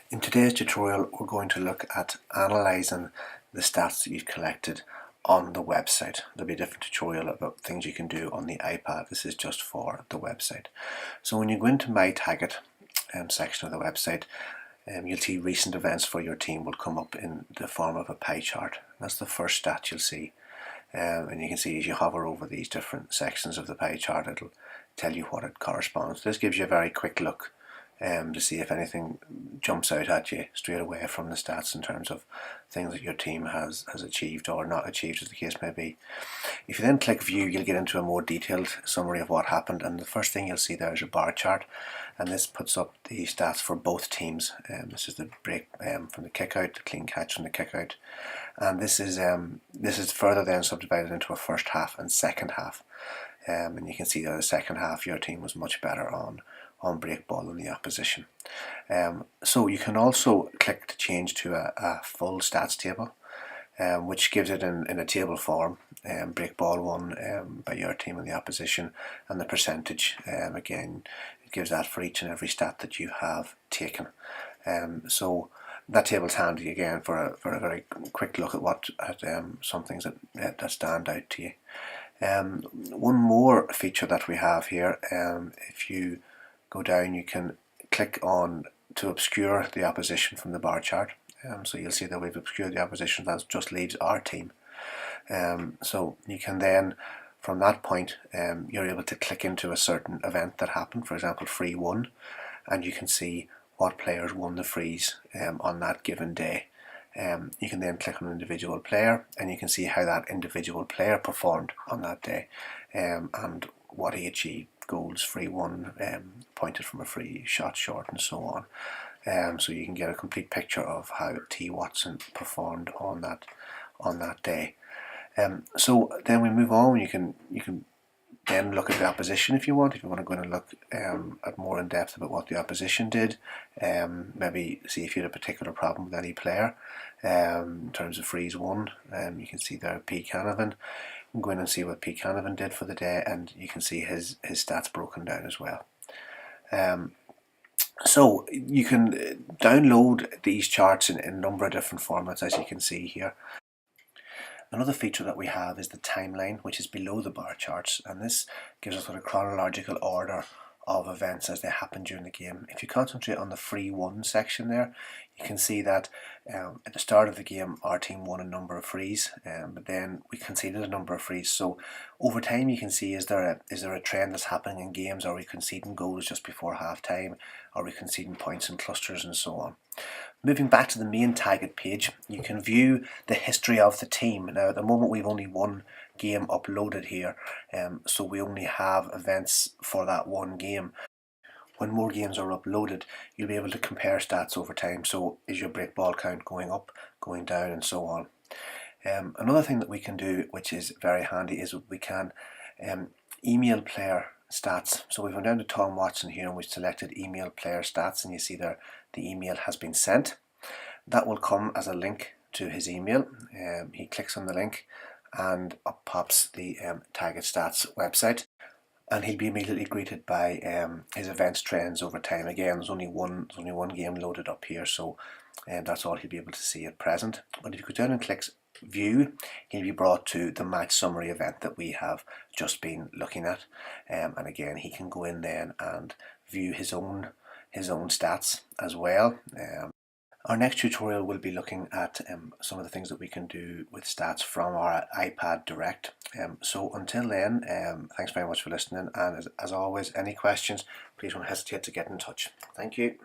In today's tutorial, we're going to look at analysing the stats that you've collected on the website. There'll be a different tutorial about things you can do on the iPad. This is just for the website. So when you go into My Target section of the website, you'll see recent events for your team will come up in the form of a pie chart. That's the first stat you'll see. And you can see as you hover over these different sections of the pie chart, it'll tell you what it corresponds to. This gives you a very quick look to see if anything jumps out at you straight away from the stats in terms of things that your team has achieved or not achieved, as the case may be. If you then click view, you'll get into a more detailed summary of what happened, and the first thing you'll see there is a bar chart, and this puts up the stats for both teams. This is the break from the kick out, the clean catch from the kick out, and this is further then subdivided into a first half and second half. And you can see that the second half your team was much better on break ball than the opposition. So you can also click to change to a full stats table, which gives it in a table form, break ball won by your team and the opposition, and the percentage. Again, it gives that for each and every stat that you have taken. So that table's handy again for a very quick look at some things that stand out to you. One more feature that we have here, if you go down, you can click on to obscure the opposition from the bar chart. So you'll see that we've obscured the opposition. That just leaves our team. So you can then, from that point, you're able to click into a certain event that happened, for example, free won, and you can see what players won the frees on that given day. You can then click on an individual player, and you can see how that individual player performed on that day, and what he achieved: goals, free won, pointed from a free, shot short, and so on. So you can get a complete picture of how T. Watson performed on that day. So then we move on. You can then look at the opposition if you want. If you want to go in and look at more in depth about what the opposition did, maybe see if you had a particular problem with any player in terms of frees won. You can see there P. Canavan. You can go in and see what P. Canavan did for the day, and you can see his stats broken down as well. So you can download these charts in a number of different formats, as you can see here. Another feature that we have is the timeline, which is below the bar charts, and this gives us a chronological order of events as they happen during the game. If you concentrate on the free won section there, you can see that at the start of the game our team won a number of frees, but then we conceded a number of frees. So over time you can see, is there a trend that's happening in games? Are we conceding goals just before half time? Are we conceding points in clusters, and so on? Moving back to the main Target page, you can view the history of the team. Now at the moment we've only one game uploaded here, so we only have events for that one game. When more games are uploaded, you'll be able to compare stats over time. So is your break ball count going up, going down, and so on. Another thing that we can do, which is very handy, is we can email player stats. So we've gone down to Tom Watson here, and we've selected email player stats, and you see there the email has been sent. That will come as a link to his email. He clicks on the link, and up pops the Target Stats website, and he'll be immediately greeted by his events trends over time. Again, there's only one game loaded up here, so that's all he'll be able to see at present. But if you go down and click view, he'll be brought to the match summary event that we have just been looking at, and again he can go in then and view his own stats as well. Our next tutorial will be looking at some of the things that we can do with stats from our iPad Direct. So until then, thanks very much for listening, and as always, any questions, please don't hesitate to get in touch. Thank you.